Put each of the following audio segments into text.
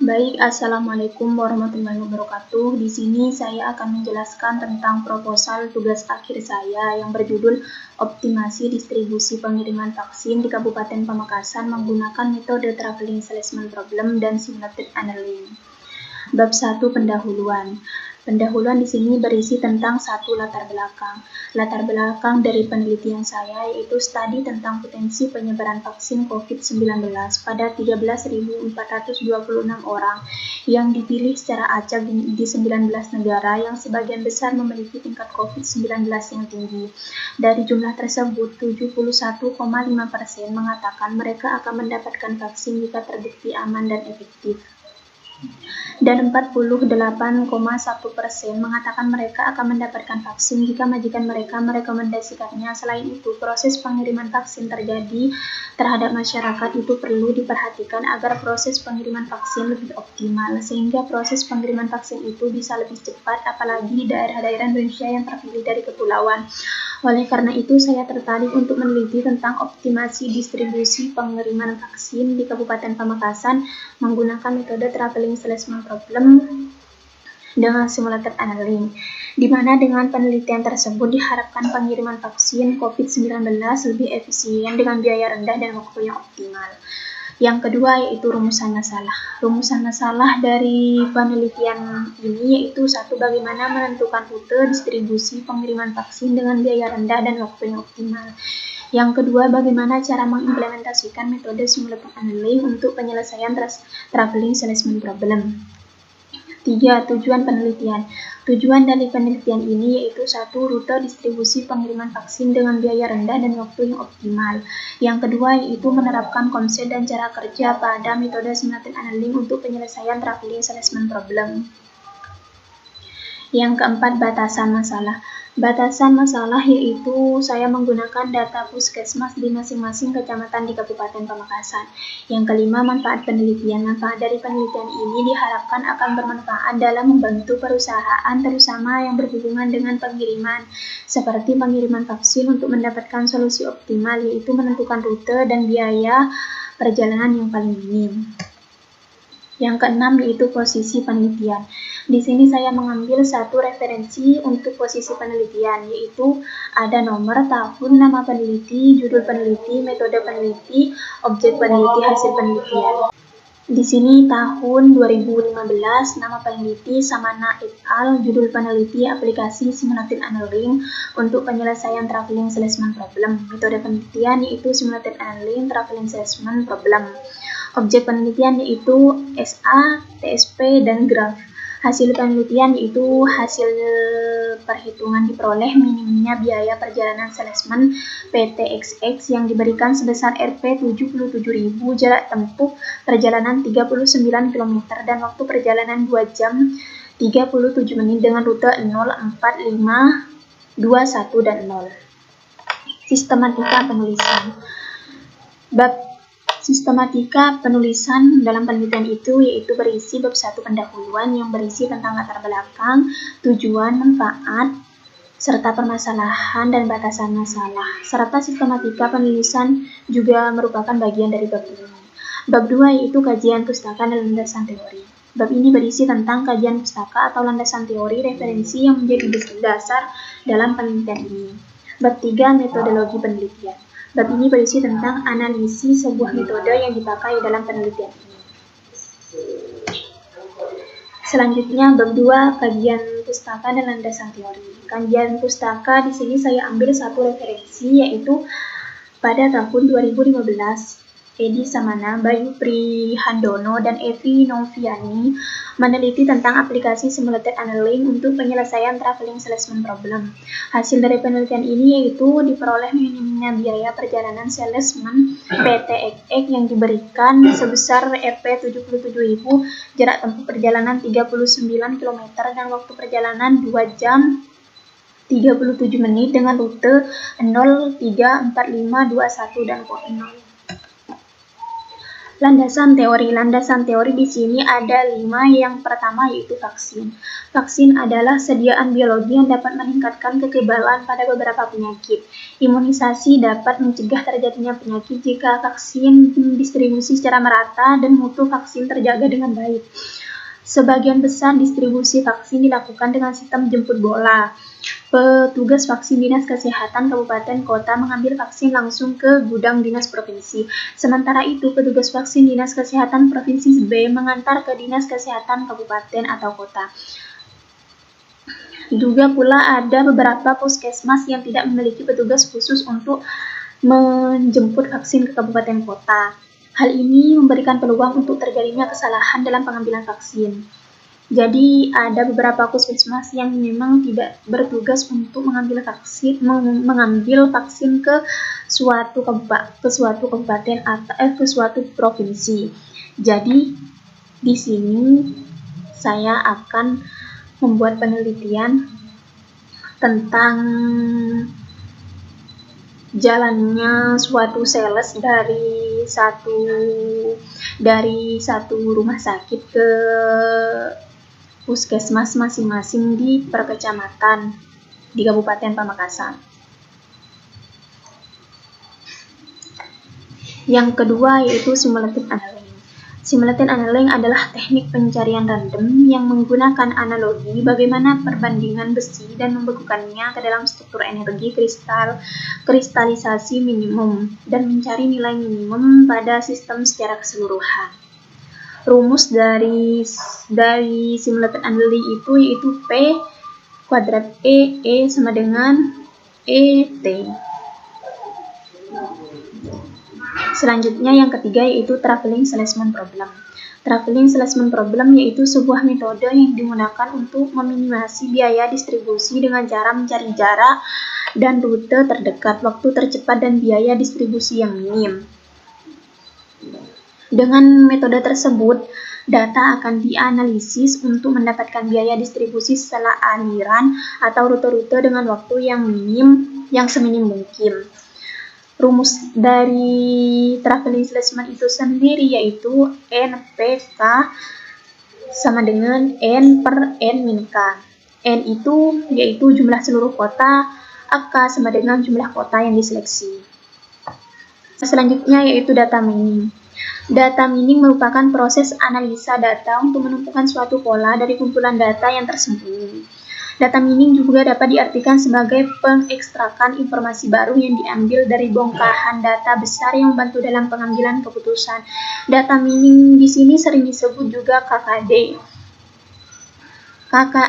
Baik, Assalamualaikum warahmatullahi wabarakatuh. Di sini saya akan menjelaskan tentang proposal tugas akhir saya yang berjudul Optimasi Distribusi Pengiriman Vaksin di Kabupaten Pamekasan menggunakan metode Traveling Salesman Problem dan Simulated Annealing. Bab 1 Pendahuluan. Pendahuluan di sini berisi tentang satu latar belakang. Latar belakang dari penelitian saya yaitu studi tentang potensi penyebaran vaksin COVID-19 pada 13.426 orang yang dipilih secara acak di 19 negara yang sebagian besar memiliki tingkat COVID-19 yang tinggi. Dari jumlah tersebut, 71,5% mengatakan mereka akan mendapatkan vaksin jika terbukti aman dan efektif. Dan 48,1% mengatakan mereka akan mendapatkan vaksin jika majikan mereka merekomendasikannya. Selain itu, proses pengiriman vaksin terjadi terhadap masyarakat itu perlu diperhatikan agar proses pengiriman vaksin lebih optimal, sehingga proses pengiriman vaksin itu bisa lebih cepat, apalagi di daerah-daerah Indonesia yang terpilih dari kepulauan. Oleh karena itu, saya tertarik untuk meneliti tentang optimasi distribusi pengiriman vaksin di Kabupaten Pamekasan menggunakan metode Traveling Salesman Problem dengan Simulated Annealing, di mana dengan penelitian tersebut diharapkan pengiriman vaksin COVID-19 lebih efisien dengan biaya rendah dan waktu yang optimal. Yang kedua yaitu rumusan masalah. Rumusan masalah dari penelitian ini yaitu satu, bagaimana menentukan rute distribusi pengiriman vaksin dengan biaya rendah dan waktu yang optimal. Yang kedua, bagaimana cara mengimplementasikan metode Simulated Annealing untuk penyelesaian Traveling Salesman Problem. 3. Tujuan penelitian. Tujuan dari penelitian ini yaitu satu, rute distribusi pengiriman vaksin dengan biaya rendah dan waktu yang optimal. Yang kedua yaitu menerapkan konsep dan cara kerja pada metode Simulated Annealing untuk penyelesaian Traveling Salesman Problem. Yang keempat, batasan masalah. Batasan masalah yaitu saya menggunakan data puskesmas di masing-masing kecamatan di Kabupaten Pamekasan. Yang kelima, manfaat penelitian. Manfaat dari penelitian ini diharapkan akan bermanfaat dalam membantu perusahaan terutama yang berhubungan dengan pengiriman, seperti pengiriman vaksin untuk mendapatkan solusi optimal yaitu menentukan rute dan biaya perjalanan yang paling minim. Yang keenam yaitu posisi penelitian. Di sini saya mengambil satu referensi untuk posisi penelitian, yaitu ada nomor, tahun, nama peneliti, judul peneliti, metode peneliti, objek peneliti, hasil penelitian. Di sini tahun 2015, nama peneliti Samana et al., judul peneliti aplikasi Simulated Annealing untuk penyelesaian Traveling Salesman Problem. Metode penelitian yaitu Simulated Annealing Traveling Salesman Problem. Objek penelitian yaitu SA, TSP, dan graf. Hasil penelitian yaitu hasil perhitungan diperoleh minimnya biaya perjalanan salesman PTXX yang diberikan sebesar Rp 77.000, jarak tempuh perjalanan 39 km dan waktu perjalanan 2 jam 37 menit dengan rute 0, 4, 5, 2, 1, dan 0. Sistematika penulisan. Bab sistematika penulisan dalam penelitian itu yaitu berisi bab 1 pendahuluan yang berisi tentang latar belakang, tujuan, manfaat, serta permasalahan dan batasan masalah, serta sistematika penulisan juga merupakan bagian dari bab ini. Bab 2 yaitu kajian pustaka dan landasan teori. Bab ini berisi tentang kajian pustaka atau landasan teori referensi yang menjadi dasar dalam penelitian ini. Bab 3 metodologi penelitian. Bab ini berisi tentang analisis sebuah metode yang dipakai dalam penelitian ini. Selanjutnya, bab 2 kajian pustaka dan landasan teori. Kajian pustaka di sini saya ambil satu referensi yaitu pada tahun 2015. Edi Samana, Bayu Prihandono, dan Evi Noviani meneliti tentang aplikasi Simulated Annealing untuk penyelesaian Traveling Salesman Problem. Hasil dari penelitian ini yaitu diperoleh minimnya biaya perjalanan salesman PTXX yang diberikan sebesar Rp 77.000, jarak tempuh perjalanan 39 km dan waktu perjalanan 2 jam 37 menit dengan rute 0, 3, 4, 5, 2, 1, dan 0. Landasan teori. Landasan teori di sini ada 5. Yang pertama yaitu vaksin. Vaksin adalah sediaan biologi yang dapat meningkatkan kekebalan pada beberapa penyakit. Imunisasi dapat mencegah terjadinya penyakit jika vaksin distribusi secara merata dan mutu vaksin terjaga dengan baik. Sebagian besar distribusi vaksin dilakukan dengan sistem jemput bola. Petugas vaksin Dinas Kesehatan Kabupaten Kota mengambil vaksin langsung ke gudang dinas provinsi. Sementara itu, petugas vaksin Dinas Kesehatan Provinsi B mengantar ke Dinas Kesehatan Kabupaten atau kota. Juga pula ada beberapa puskesmas yang tidak memiliki petugas khusus untuk menjemput vaksin ke kabupaten kota. Hal ini memberikan peluang untuk terjadinya kesalahan dalam pengambilan vaksin. Jadi ada beberapa puskesmas yang memang tidak bertugas untuk mengambil vaksin ke suatu kabupaten atau ke suatu provinsi. Jadi di sini saya akan membuat penelitian tentang jalannya suatu sales dari satu rumah sakit ke puskesmas masing-masing di perkecamatan di Kabupaten Pamekasan. Yang kedua yaitu simulated annealing. Simulated annealing adalah teknik pencarian random yang menggunakan analogi bagaimana perbandingan besi dan membekukannya ke dalam struktur energi kristalisasi minimum dan mencari nilai minimum pada sistem secara keseluruhan. Rumus dari simulated annealing itu yaitu P kuadrat E sama dengan ET. Selanjutnya yang ketiga yaitu traveling salesman problem. Traveling salesman problem yaitu sebuah metode yang digunakan untuk meminimasi biaya distribusi dengan cara mencari jarak dan rute terdekat, waktu tercepat, dan biaya distribusi yang minim. Dengan metode tersebut, data akan dianalisis untuk mendapatkan biaya distribusi setelah aliran atau rute-rute dengan waktu yang seminim mungkin. Rumus dari traveling salesman itu sendiri yaitu NPK sama dengan N per N min K. N itu yaitu jumlah seluruh kota, AK sama dengan jumlah kota yang diseleksi. Selanjutnya yaitu data mining. Data mining merupakan proses analisa data untuk menentukan suatu pola dari kumpulan data yang tersembunyi. Data mining juga dapat diartikan sebagai pengekstrakan informasi baru yang diambil dari bongkahan data besar yang membantu dalam pengambilan keputusan. Data mining di sini sering disebut juga KKD.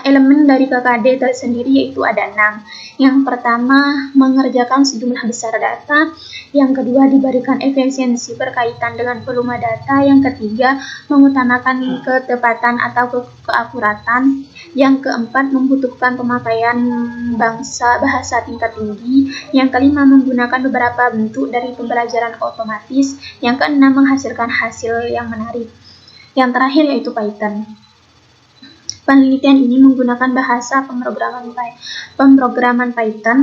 Elemen dari KKD tersendiri yaitu ada 6. Yang pertama, mengerjakan sejumlah besar data. Yang kedua, diberikan efisiensi berkaitan dengan volume data. Yang ketiga, mengutamakan ketepatan atau keakuratan. Yang keempat, membutuhkan pemakaian bahasa tingkat tinggi. Yang kelima, menggunakan beberapa bentuk dari pembelajaran otomatis. Yang keenam, menghasilkan hasil yang menarik. Yang terakhir yaitu Python. Penelitian ini menggunakan bahasa pemrograman Python.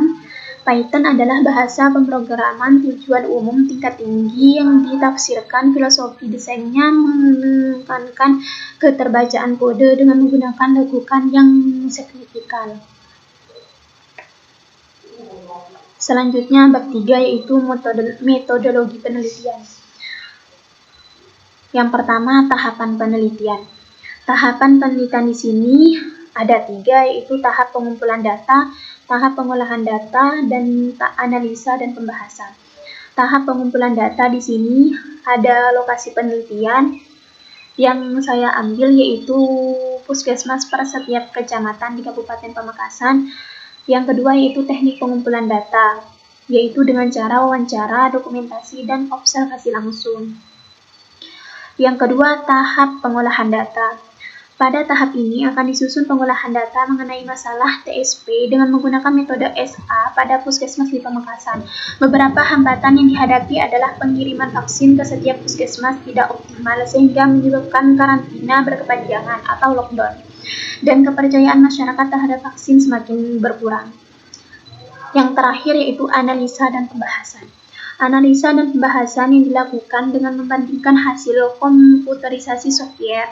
Python adalah bahasa pemrograman tujuan umum tingkat tinggi yang ditafsirkan filosofi desainnya menekankan keterbacaan kode dengan menggunakan lekukan yang signifikan. Selanjutnya bab 3 yaitu metodologi penelitian. Yang pertama, tahapan penelitian. Tahapan penelitian di sini ada 3, yaitu tahap pengumpulan data, tahap pengolahan data, dan analisa dan pembahasan. Tahap pengumpulan data di sini ada lokasi penelitian yang saya ambil yaitu puskesmas per setiap kecamatan di Kabupaten Pamekasan. Yang kedua yaitu teknik pengumpulan data, yaitu dengan cara wawancara, dokumentasi, dan observasi langsung. Yang kedua, tahap pengolahan data. Pada tahap ini akan disusun pengolahan data mengenai masalah TSP dengan menggunakan metode SA pada puskesmas di Pamekasan. Beberapa hambatan yang dihadapi adalah pengiriman vaksin ke setiap puskesmas tidak optimal sehingga menyebabkan karantina berkepanjangan atau lockdown, dan kepercayaan masyarakat terhadap vaksin semakin berkurang. Yang terakhir yaitu analisa dan pembahasan. Analisa dan pembahasan yang dilakukan dengan membandingkan hasil komputerisasi software,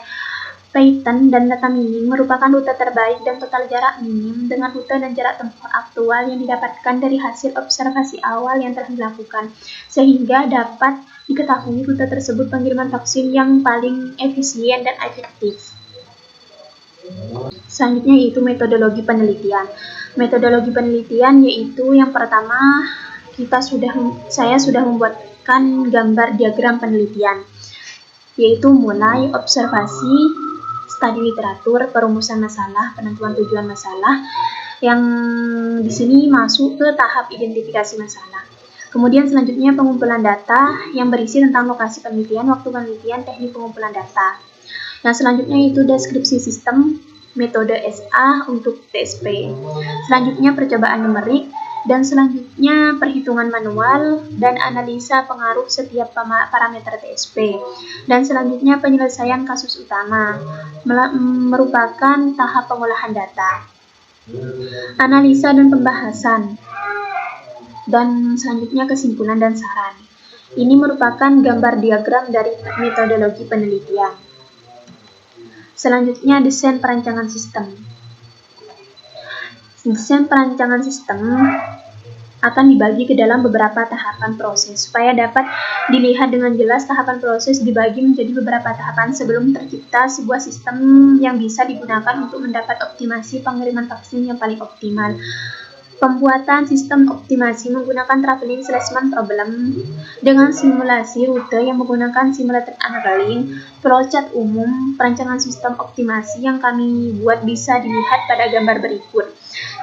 Python, dan data mining merupakan rute terbaik dan total jarak minim dengan rute dan jarak tempuh aktual yang didapatkan dari hasil observasi awal yang telah dilakukan, sehingga dapat diketahui rute tersebut pengiriman vaksin yang paling efisien dan efektif. Selanjutnya yaitu metodologi penelitian. Metodologi penelitian yaitu yang pertama saya sudah membuatkan gambar diagram penelitian, yaitu mulai observasi, studi literatur, perumusan masalah, penentuan tujuan masalah, yang di sini masuk ke tahap identifikasi masalah. Kemudian selanjutnya pengumpulan data yang berisi tentang lokasi penelitian, waktu penelitian, teknik pengumpulan data. Yang selanjutnya itu deskripsi sistem, metode SA untuk TSP. Selanjutnya percobaan numerik, dan selanjutnya perhitungan manual dan analisa pengaruh setiap parameter TSP. Dan selanjutnya penyelesaian kasus utama, merupakan tahap pengolahan data. Analisa dan pembahasan. Dan selanjutnya kesimpulan dan saran. Ini merupakan gambar diagram dari metodologi penelitian. Selanjutnya desain perancangan sistem. Desain perancangan sistem akan dibagi ke dalam beberapa tahapan proses. Supaya dapat dilihat dengan jelas, tahapan proses dibagi menjadi beberapa tahapan sebelum tercipta sebuah sistem yang bisa digunakan untuk mendapat optimasi pengiriman vaksin yang paling optimal. Pembuatan sistem optimasi menggunakan traveling salesman problem dengan simulasi rute yang menggunakan simulated annealing. Flowchart umum perancangan sistem optimasi yang kami buat bisa dilihat pada gambar berikut,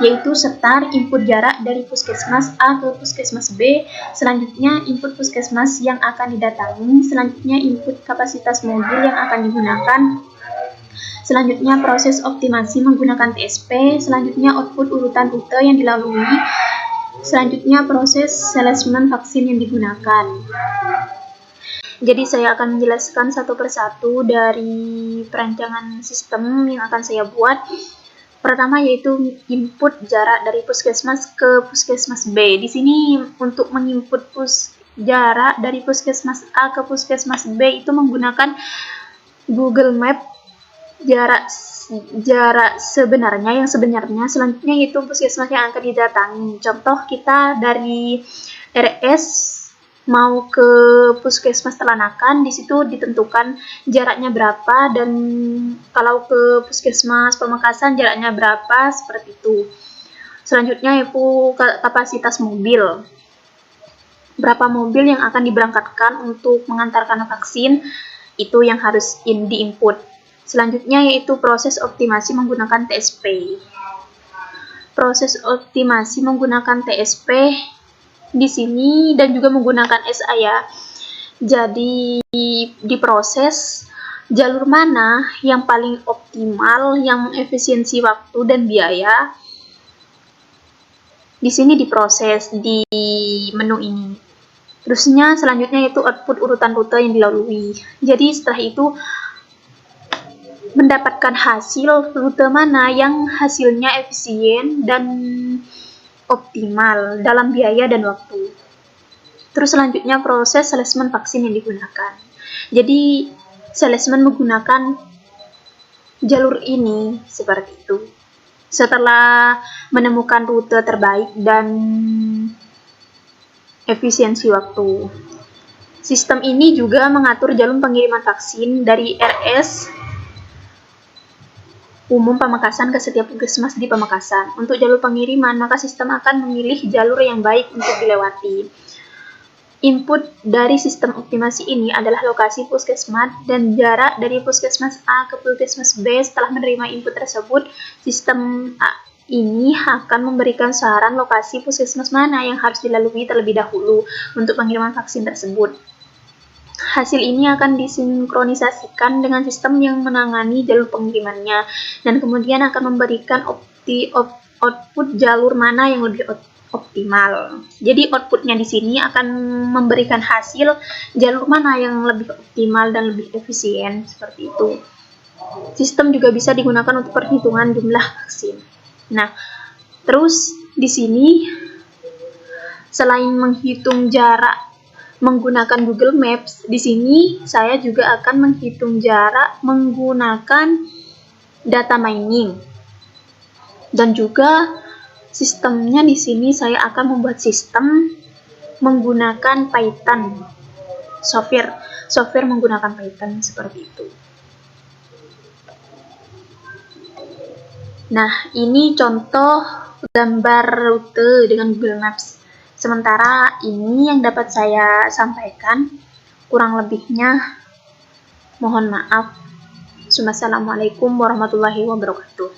yaitu start, input jarak dari puskesmas A ke puskesmas B, selanjutnya input puskesmas yang akan didatangi, selanjutnya input kapasitas mobil yang akan digunakan, selanjutnya proses optimasi menggunakan TSP, selanjutnya output urutan rute yang dilalui, selanjutnya proses salesman vaksin yang digunakan. Jadi saya akan menjelaskan satu persatu dari perancangan sistem yang akan saya buat. Pertama yaitu input jarak dari puskesmas ke puskesmas B. Di sini untuk menginput jarak dari puskesmas A ke puskesmas B itu menggunakan Google Map jarak sebenarnya. Selanjutnya yaitu puskesmas yang akan didatangi. Contoh kita dari RS mau ke puskesmas Telanakan, di situ ditentukan jaraknya berapa, dan kalau ke puskesmas Pamekasan jaraknya berapa, seperti itu. Selanjutnya yaitu kapasitas mobil. Berapa mobil yang akan diberangkatkan untuk mengantarkan vaksin, itu yang harus diinput. Selanjutnya yaitu proses optimasi menggunakan TSP. Proses optimasi menggunakan TSP di sini dan juga menggunakan SA ya. Jadi diproses jalur mana yang paling optimal, yang mengefisiensi waktu dan biaya. Di sini diproses di menu ini. Terusnya selanjutnya yaitu output urutan rute yang dilalui. Jadi setelah itu mendapatkan hasil rute mana yang hasilnya efisien dan optimal dalam biaya dan waktu. Terus selanjutnya proses salesman vaksin yang digunakan. Jadi salesman menggunakan jalur ini seperti itu. Setelah menemukan rute terbaik dan efisiensi waktu. Sistem ini juga mengatur jalur pengiriman vaksin dari RS umum Pamekasan ke setiap puskesmas di Pamekasan. Untuk jalur pengiriman, maka sistem akan memilih jalur yang baik untuk dilewati. Input dari sistem optimasi ini adalah lokasi puskesmas dan jarak dari puskesmas A ke puskesmas B. Setelah menerima input tersebut, sistem ini akan memberikan saran lokasi puskesmas mana yang harus dilalui terlebih dahulu untuk pengiriman vaksin tersebut. Hasil ini akan disinkronisasikan dengan sistem yang menangani jalur pengirimannya, dan kemudian akan memberikan output jalur mana yang lebih optimal. Jadi outputnya di sini akan memberikan hasil jalur mana yang lebih optimal dan lebih efisien, seperti itu. Sistem juga bisa digunakan untuk perhitungan jumlah vaksin. Nah, terus di sini selain menghitung jarak menggunakan Google Maps, di sini saya juga akan menghitung jarak menggunakan data mining. Dan juga sistemnya di sini saya akan membuat sistem menggunakan Python. Software menggunakan Python seperti itu. Nah, ini contoh gambar rute dengan Google Maps. Sementara ini yang dapat saya sampaikan, kurang lebihnya mohon maaf. Wassalamualaikum warahmatullahi wabarakatuh.